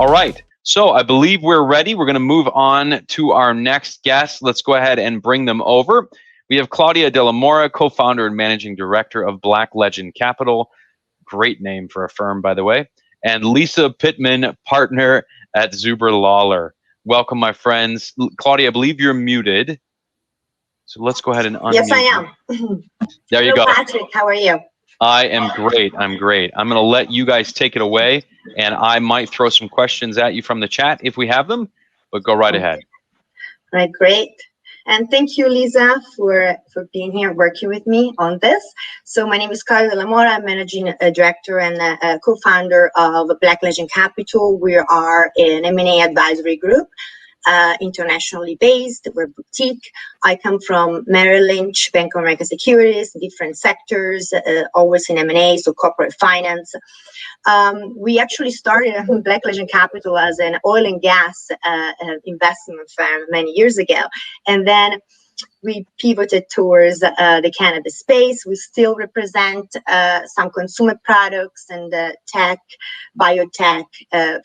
All right. So I believe we're ready. We're going to move on to our next guest. Let's go ahead and bring them over. We have Claudia De La Mora, co-founder and managing director of Black Legend Capital. Great name for a firm, by the way. And Lisa Pittman, partner at Zuber Lawler. Welcome, my friends. Claudia, I believe you're muted. So let's go ahead and unmute. Yes, I am. There you Hello, go. Patrick, how are you? I am great. I'm great. I'm going to let you guys take it away, and I might throw some questions at you from the chat if we have them, but go right ahead. All right, great. And thank you, Lisa, for being here working with me on this. So my name is Claudia De La Mora. I'm managing director and co-founder of Black Legend Capital. We are an M&A advisory group. Internationally based, we're boutique. I come from Merrill Lynch, Bank of America Securities, different sectors, always in M&A, so corporate finance. We actually started Black Legend Capital as an oil and gas investment firm many years ago, and then we pivoted towards the cannabis space. We still represent some consumer products and tech, biotech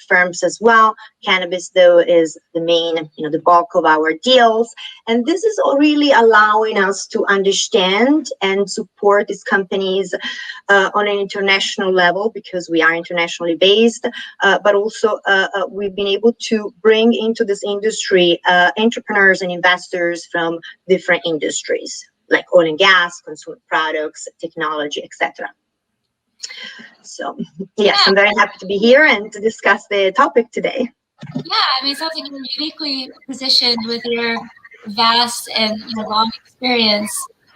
firms as well. Cannabis, though, is the main, the bulk of our deals. And this is really allowing us to understand and support these companies on an international level because we are internationally based, but also we've been able to bring into this industry entrepreneurs and investors from different industries like oil and gas, consumer products, technology, etc. So yes, I'm very happy to be here and to discuss the topic today. Yeah, I mean, it sounds like you're uniquely positioned with your vast and long experience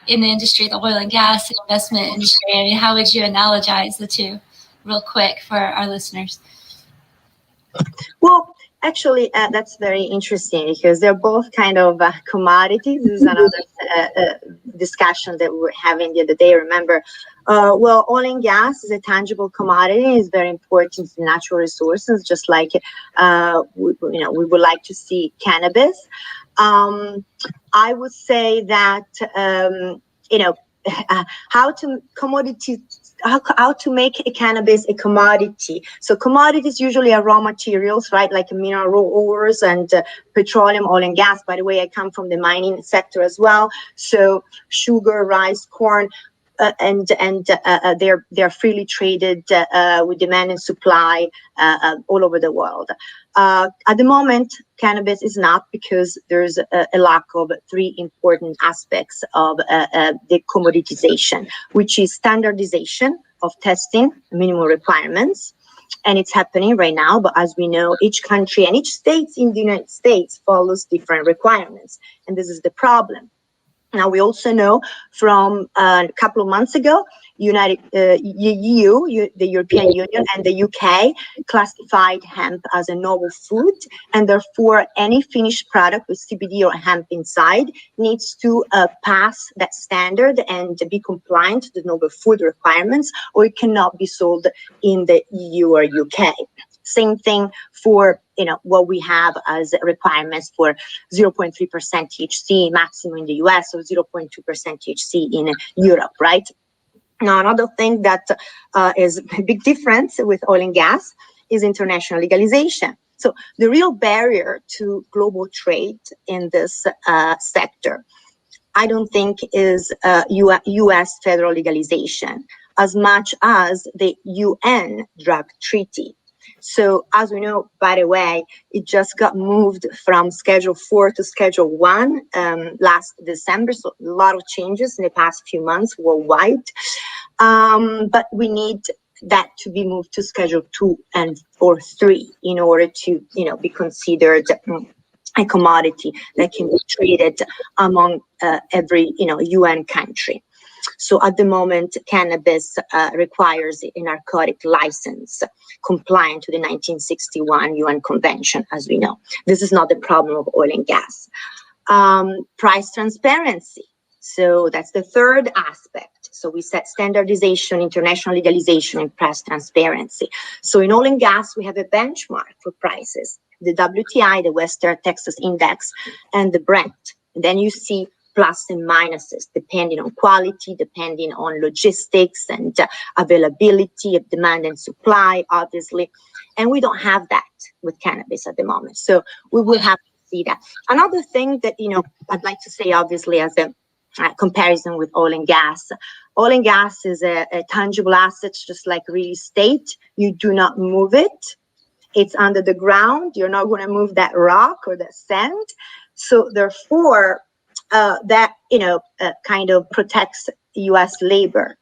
in the industry, the oil and gas and investment industry. I mean, how would you analogize the two real quick for our listeners? Well, actually, that's very interesting because they're both kind of commodities. This is another discussion that we were having the other day. Remember, well, oil and gas is a tangible commodity. It's very important to natural resources, just like we would like to see cannabis. I would say that how to make a cannabis a commodity. So commodities usually are raw materials, right? Like mineral ores and petroleum, oil and gas. By the way, I come from the mining sector as well. So sugar, rice, corn, and they're freely traded with demand and supply all over the world. At the moment, cannabis is not because there's a lack of three important aspects of the commoditization, which is standardization of testing, minimum requirements, and it's happening right now. But as we know, each country and each state in the United States follows different requirements, and this is the problem. Now, we also know from a couple of months ago, EU, the European Union, and the UK classified hemp as a novel food, and therefore any finished product with CBD or hemp inside needs to pass that standard and be compliant to the novel food requirements, or it cannot be sold in the EU or UK. Same thing for what we have as requirements for 0.3% THC maximum in the US or 0.2% THC in Europe, right? Now, another thing that is a big difference with oil and gas is international legalization. So the real barrier to global trade in this sector, I don't think is US federal legalization as much as the UN drug treaty. So as we know, by the way, it just got moved from Schedule 4 to Schedule 1 last December. So a lot of changes in the past few months worldwide. But we need that to be moved to Schedule 2 or 3 in order to, be considered a commodity that can be traded among every, UN country. So at the moment, cannabis requires a narcotic license compliant to the 1961 UN Convention, as we know. This is not the problem of oil and gas. Price transparency. So that's the third aspect. So we set standardization, international legalization, and price transparency. So in oil and gas, we have a benchmark for prices, the WTI, the West Texas Index, and the Brent. And then you see plus and minuses, depending on quality, depending on logistics and availability of demand and supply, obviously. And we don't have that with cannabis at the moment. So we will have to see that. Another thing that, I'd like to say, obviously, as a comparison with oil and gas. Oil and gas is a tangible asset, just like real estate. You do not move it. It's under the ground. You're not going to move that rock or that sand. So therefore, that, kind of protects U.S. labor,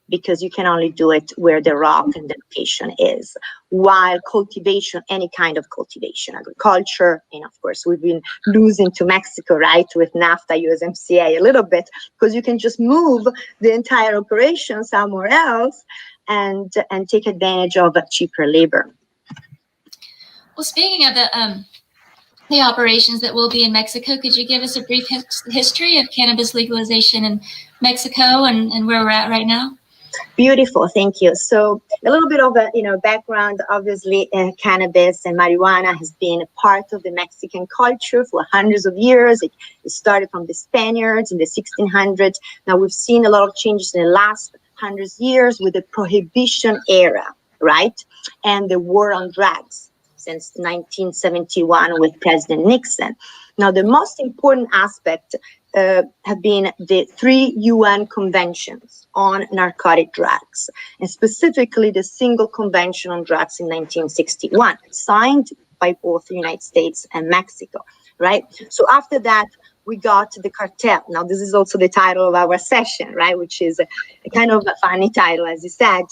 because you can only do it where the rock and the location is. While cultivation, any kind of cultivation, agriculture, and of course, we've been losing to Mexico, right, with NAFTA, USMCA a little bit, because you can just move the entire operation somewhere else and take advantage of cheaper labor. Well, speaking of the operations that will be in Mexico, could you give us a brief history of cannabis legalization in Mexico and where we're at right now? Beautiful, thank you. So a little bit of a background. Obviously, cannabis and marijuana has been a part of the Mexican culture for hundreds of years. It started from the Spaniards in the 1600s. Now we've seen a lot of changes in the last 100 years with the Prohibition era, right, and the war on drugs since 1971 with President Nixon. Now the most important aspect have been the 3 UN conventions on narcotic drugs, and specifically the single convention on drugs in 1961, signed by both the United States and Mexico, right? So after that, we got the cartel. Now, this is also the title of our session, right? Which is a kind of a funny title, as you said.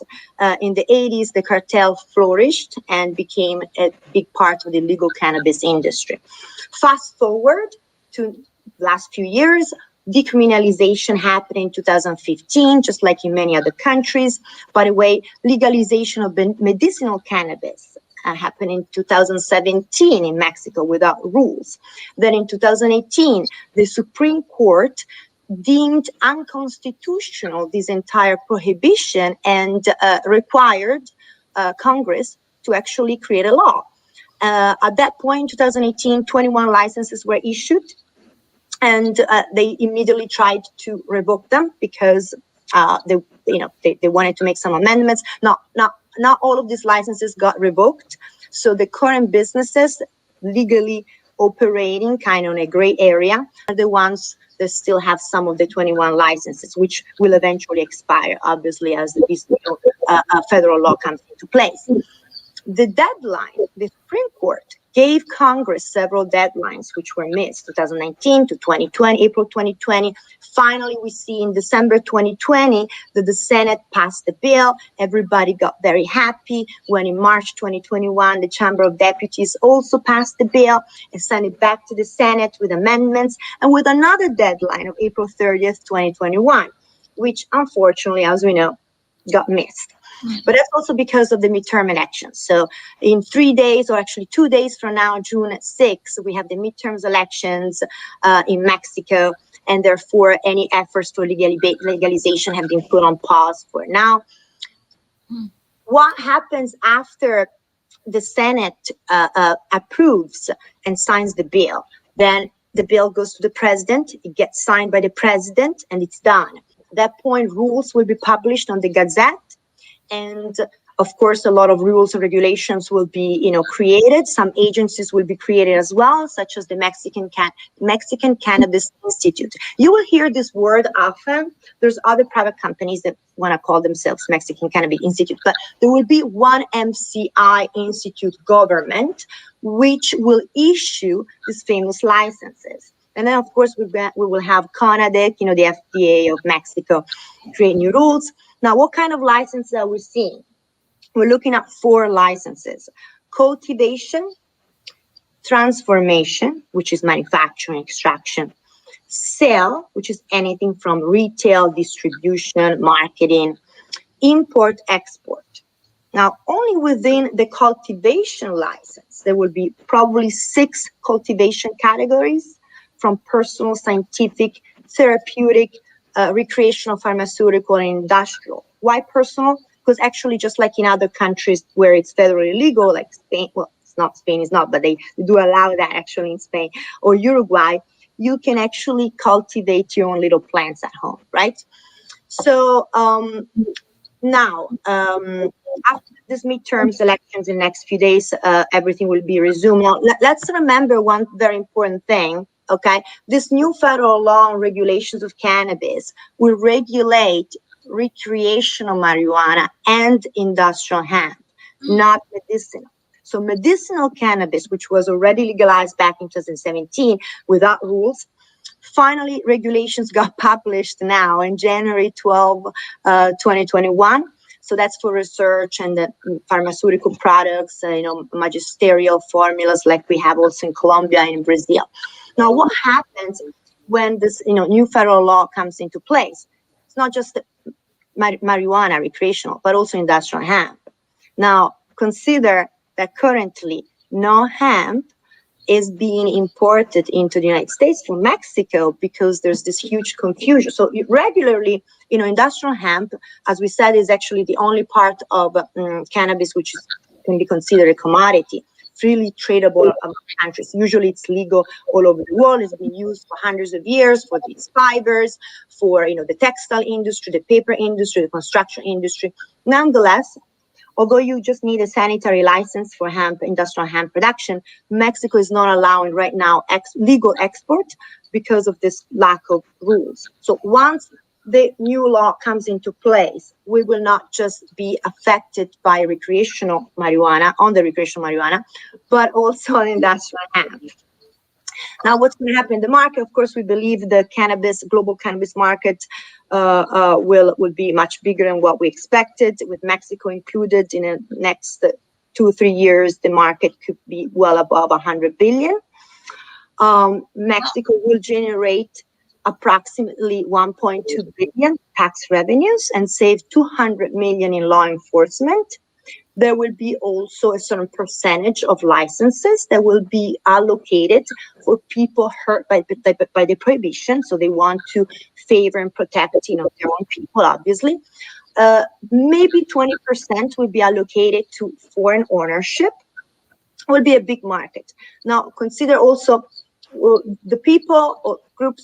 In the 80s, the cartel flourished and became a big part of the legal cannabis industry. Fast forward to last few years, decriminalization happened in 2015, just like in many other countries. By the way, legalization of medicinal cannabis happened in 2017 in Mexico without rules. Then in 2018, the Supreme Court deemed unconstitutional this entire prohibition and required Congress to actually create a law. At that point, in 2018, 21 licenses were issued, and they immediately tried to revoke them because they wanted to make some amendments. Not all of these licenses got revoked. So the current businesses legally operating kind of in a gray area are the ones that still have some of the 21 licenses, which will eventually expire, obviously, as this federal law comes into place. The deadline, the Supreme Court gave Congress several deadlines which were missed, 2019 to 2020, April 2020. Finally, we see in December 2020 that the Senate passed the bill. Everybody got very happy when in March 2021, the Chamber of Deputies also passed the bill and sent it back to the Senate with amendments and with another deadline of April 30th, 2021, which unfortunately, as we know, got missed. But that's also because of the midterm elections. So in 3 days, or actually 2 days from now, June 6th, we have the midterms elections in Mexico. And therefore, any efforts for legalization have been put on pause for now. What happens after the Senate approves and signs the bill? Then the bill goes to the president, it gets signed by the president, and it's done. At that point, rules will be published on the Gazette. And of course, a lot of rules and regulations will be, created. Some agencies will be created as well, such as the Mexican Cannabis Institute. You will hear this word often. There's other private companies that want to call themselves Mexican Cannabis Institute, but there will be one MCI Institute government, which will issue these famous licenses. And then, of course, we will have CONADEC, the FDA of Mexico, create new rules. Now, what kind of licenses are we seeing? We're looking at 4 licenses: cultivation, transformation, which is manufacturing, extraction, sale, which is anything from retail, distribution, marketing, import, export. Now, only within the cultivation license, there will be probably 6 cultivation categories, from personal, scientific, therapeutic, recreational, pharmaceutical, and industrial. Why personal? Because actually, just like in other countries where it's federally legal, like Spain, well, Spain is not, but they do allow that actually in Spain, or Uruguay, you can actually cultivate your own little plants at home, right? So now, after this midterms elections in the next few days, everything will be resumed. Now, let's remember one very important thing, okay? This new federal law on regulations of cannabis will regulate recreational marijuana and industrial hemp, not medicinal. So medicinal cannabis, which was already legalized back in 2017 without rules, finally, regulations got published now in January 12, 2021. So that's for research and pharmaceutical products, magisterial formulas like we have also in Colombia and in Brazil. Now, what happens when this, new federal law comes into place? It's not just marijuana, recreational, but also industrial hemp. Now, consider that currently no hemp is being imported into the United States from Mexico because there's this huge confusion. So regularly, industrial hemp, as we said, is actually the only part of cannabis which can be considered a commodity, freely tradable among countries. Usually it's legal all over the world. It's been used for hundreds of years for these fibers, for the textile industry, the paper industry, the construction industry. Nonetheless, although you just need a sanitary license for hemp, industrial hemp production, Mexico is not allowing right now legal export because of this lack of rules. So once the new law comes into place, we will not just be affected by recreational marijuana, but also on industrial hemp. Now, what's going to happen in the market? Of course, we believe the global cannabis market will be much bigger than what we expected. With Mexico included, in the next 2 or 3 years, the market could be well above 100 billion. Mexico will generate approximately 1.2 billion tax revenues and save 200 million in law enforcement. There will be also a certain percentage of licenses that will be allocated for people hurt by the prohibition. So they want to favor and protect, their own people, obviously. Maybe 20% will be allocated to foreign ownership. It will be a big market. Now, consider also the people or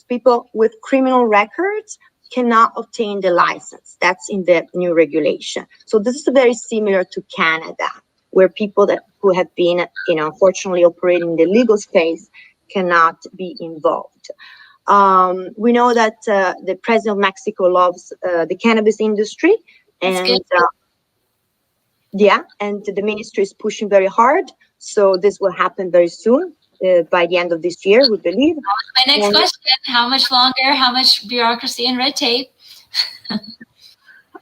people with criminal records cannot obtain the license. That's in the new regulation. So this is very similar to Canada, where people who have been, unfortunately operating in the legal space cannot be involved. We know that the president of Mexico loves the cannabis industry, and and the ministry is pushing very hard. So this will happen very soon. By the end of this year, we believe. My next question, how much longer, how much bureaucracy and red tape?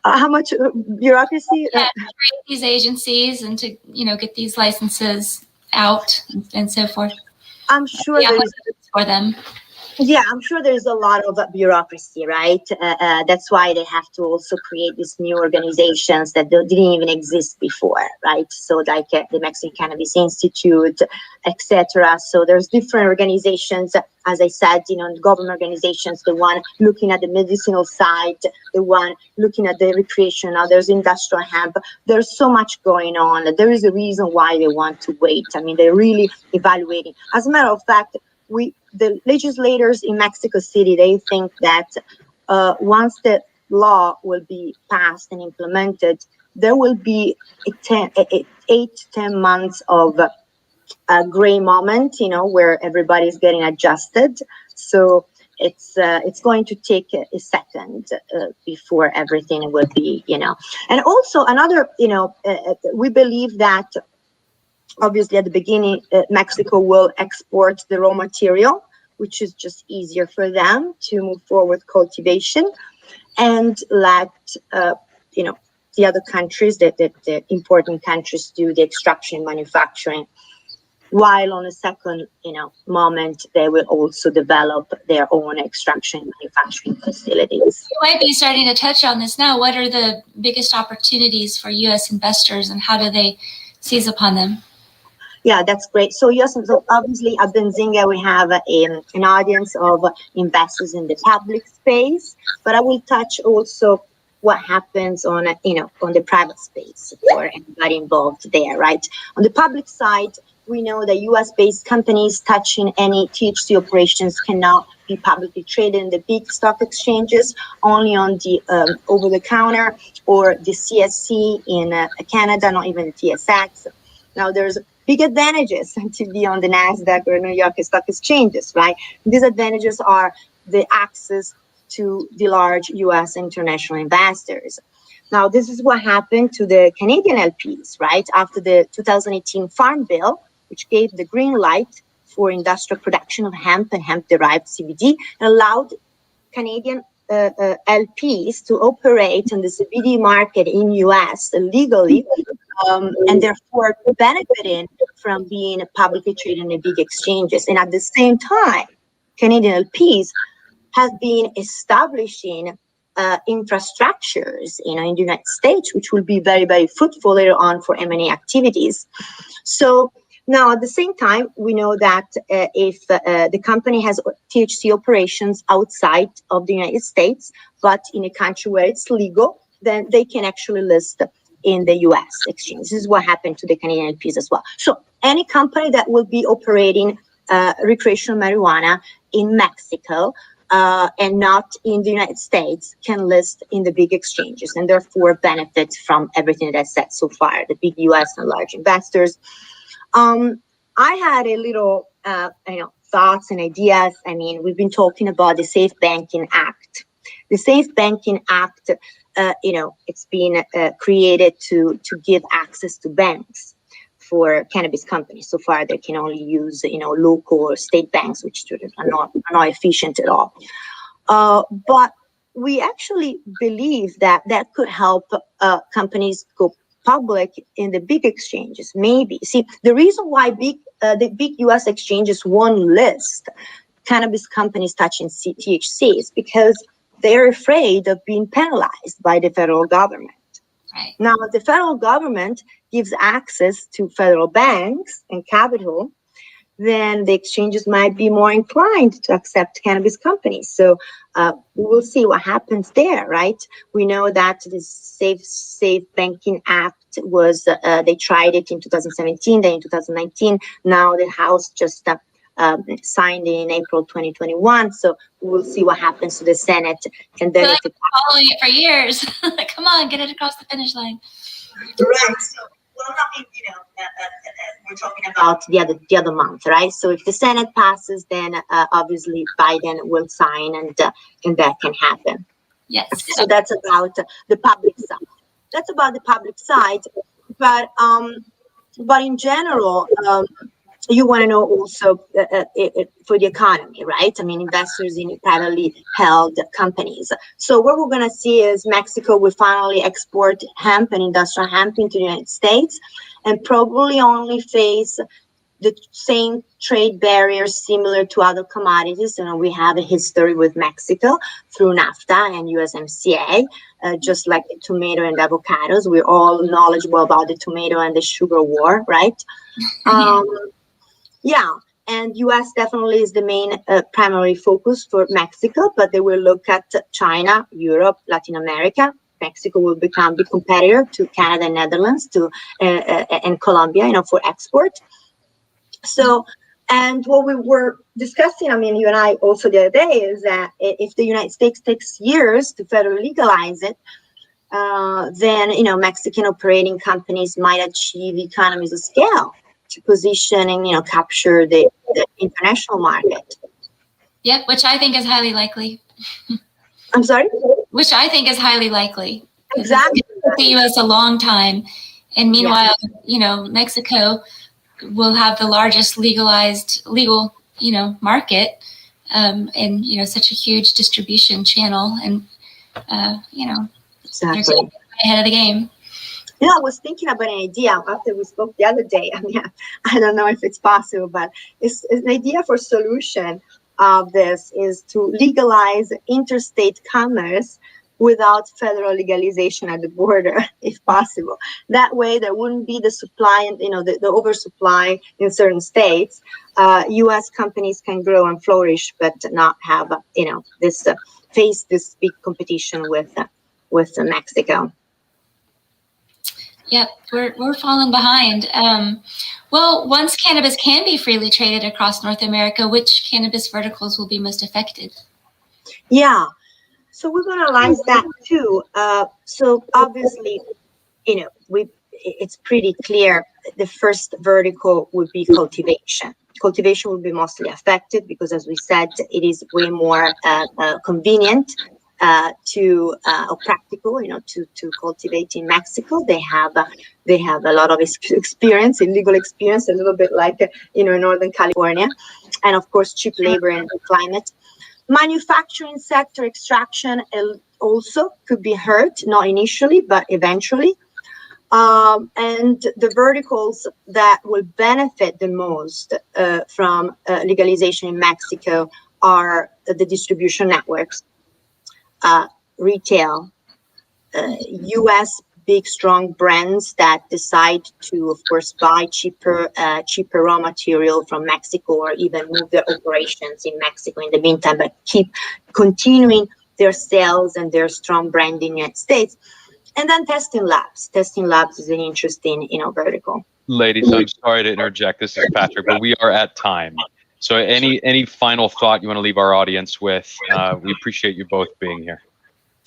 How much bureaucracy? To create these agencies and to, get these licenses out and so forth. I'm sure there's for them. Yeah, I'm sure there's a lot of bureaucracy, right? That's why they have to also create these new organizations that didn't even exist before, right? So like the Mexican Cannabis Institute, etc. So there's different organizations, as I said, government organizations, the one looking at the medicinal side, the one looking at the recreation, now there's industrial hemp. There's so much going on. There is a reason why they want to wait. I mean, they're really evaluating. As a matter of fact, the legislators in Mexico City, they think that once the law will be passed and implemented, there will be 8 to 10 months of a gray moment, where everybody's getting adjusted. So it's going to take a second before everything will be, And also another, we believe that obviously, at the beginning, Mexico will export the raw material, which is just easier for them to move forward cultivation, and let the other countries, the important countries, do the extraction and manufacturing. While on a second, moment, they will also develop their own extraction and manufacturing facilities. You might be starting to touch on this now. What are the biggest opportunities for U.S. investors, and how do they seize upon them? Yeah, that's great. So yes, so obviously at Benzinga we have an audience of investors in the public space, but I will touch also what happens on on the private space for everybody involved there, right? On the public side, we know that U.S.-based companies touching any THC operations cannot be publicly traded in the big stock exchanges, only on the over-the-counter or the CSC in Canada, not even the TSX. Now, there's big advantages to be on the NASDAQ or New York Stock Exchanges, right? These advantages are the access to the large U.S. international investors. Now, this is what happened to the Canadian LPs, right? After the 2018 Farm Bill, which gave the green light for industrial production of hemp and hemp-derived CBD, and allowed Canadian LPs to operate in the CBD market in U.S. legally, and therefore benefiting from being publicly traded in the big exchanges. And at the same time, Canadian LPs have been establishing infrastructures, in the United States, which will be very, very fruitful later on for M&A activities. So now, at the same time, we know that if the company has THC operations outside of the United States, but in a country where it's legal, then they can actually list in the U.S. exchange. This is what happened to the Canadian LPs as well. So any company that will be operating recreational marijuana in Mexico and not in the United States can list in the big exchanges and therefore benefit from everything that I said so far, the big U.S. and large investors. I had a little, thoughts and ideas. I mean, we've been talking about the Safe Banking Act. The Safe Banking Act, it's been created to give access to banks for cannabis companies. So far, they can only use, local or state banks, which are not efficient at all. But we actually believe that could help companies go public in the big exchanges. Maybe. See, the reason why the big U.S. exchanges won't list cannabis companies touching THC is because they're afraid of being penalized by the federal government. Right. Now, the federal government gives access to federal banks and capital, then the exchanges might be more inclined to accept cannabis companies. So we will see what happens there, right? We know that the Safe Banking Act was, they tried it in 2017, then in 2019. Now the House just signed in April 2021. So we'll see what happens to the Senate. And then I've been following it for years. Come on, get it across the finish line. Right. So, well, nothing, we're talking about the other month, right? So if the Senate passes, then obviously Biden will sign, and that can happen. Yes. So that's about the public side. That's about the public side, but in general, you want to know also for the economy, right? I mean, investors in privately held companies. So what we're going to see is Mexico will finally export hemp and industrial hemp into the United States, and probably only face the same trade barriers similar to other commodities. We have a history with Mexico through NAFTA and USMCA, just like the tomato and avocados. We're all knowledgeable about the tomato and the sugar war, right? Yeah, and U.S. definitely is the main primary focus for Mexico, but they will look at China, Europe, Latin America. Mexico will become the competitor to Canada and Netherlands and Colombia, for export. So, and what we were discussing, I mean, you and I also the other day, is that if the United States takes years to federally legalize it, then, Mexican operating companies might achieve economies of scale to position and capture the international market. Yep, which I think is highly likely. I'm sorry? Which I think is highly likely. Exactly. It took the U.S. a long time, and meanwhile, Mexico will have the largest legal, market, and such a huge distribution channel, and exactly. they're ahead of the game. I was thinking about an idea after we spoke the other day. I mean, I don't know if it's possible, but it's an idea for solution of this is to legalize interstate commerce without federal legalization at the border, if possible. That way, there wouldn't be the supply and the oversupply in certain states. U.S. companies can grow and flourish, but not have face this big competition with Mexico. Yep, we're falling behind. Well, once cannabis can be freely traded across North America, which cannabis verticals will be most affected? Yeah, so we've analyzed that too. So obviously, it's pretty clear. The first vertical would be cultivation. Cultivation will be mostly affected because, as we said, it is way more convenient or practical, to cultivate in Mexico. They have a lot of experience, illegal experience, a little bit like in Northern California, and of course cheap labor and climate. Manufacturing sector, extraction also could be hurt, not initially, but eventually. And the verticals that will benefit the most from legalization in Mexico are the distribution networks, retail, U.S. big strong brands that decide to, of course, buy cheaper raw material from Mexico, or even move their operations in Mexico in the meantime, but keep continuing their sales and their strong brand in the United States. And then testing labs. Testing labs is an interesting, vertical. Ladies, I'm sorry to interject. This is Patrick, but we are at time. So any final thought you want to leave our audience with? We appreciate you both being here.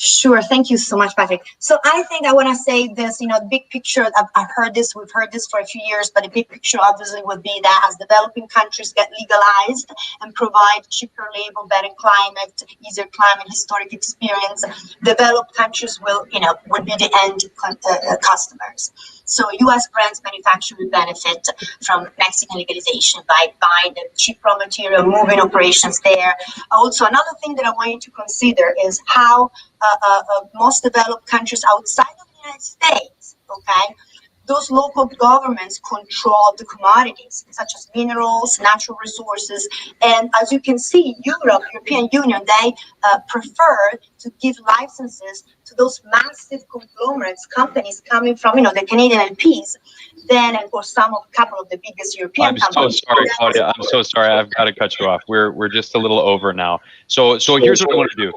Sure. Thank you so much, Patrick. So I think I want to say this, the big picture, we've heard this for a few years, but the big picture obviously would be that as developing countries get legalized and provide cheaper labor, better climate, easier climate, historic experience, developed countries will be the end customers. So U.S. brands manufacturer will benefit from Mexican legalization by buying the cheap raw material, moving operations there. Also, another thing that I want you to consider is how most developed countries outside of the United States, okay, those local governments control the commodities such as minerals, natural resources, and as you can see, European Union, they prefer to give licenses to those massive conglomerates, companies coming from the Canadian LPs, then and for a couple of the biggest European companies. I'm so sorry, Claudia. I'm so sorry. I've got to cut you off. We're just a little over now. So here's what I want to do.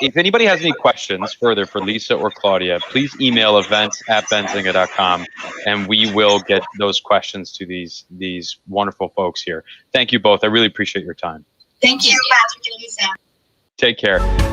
If anybody has any questions further for Lisa or Claudia, please email events@benzinga.com, and we will get those questions to these wonderful folks here. Thank you both. I really appreciate your time. Thank you, Patrick and Lisa. Take care.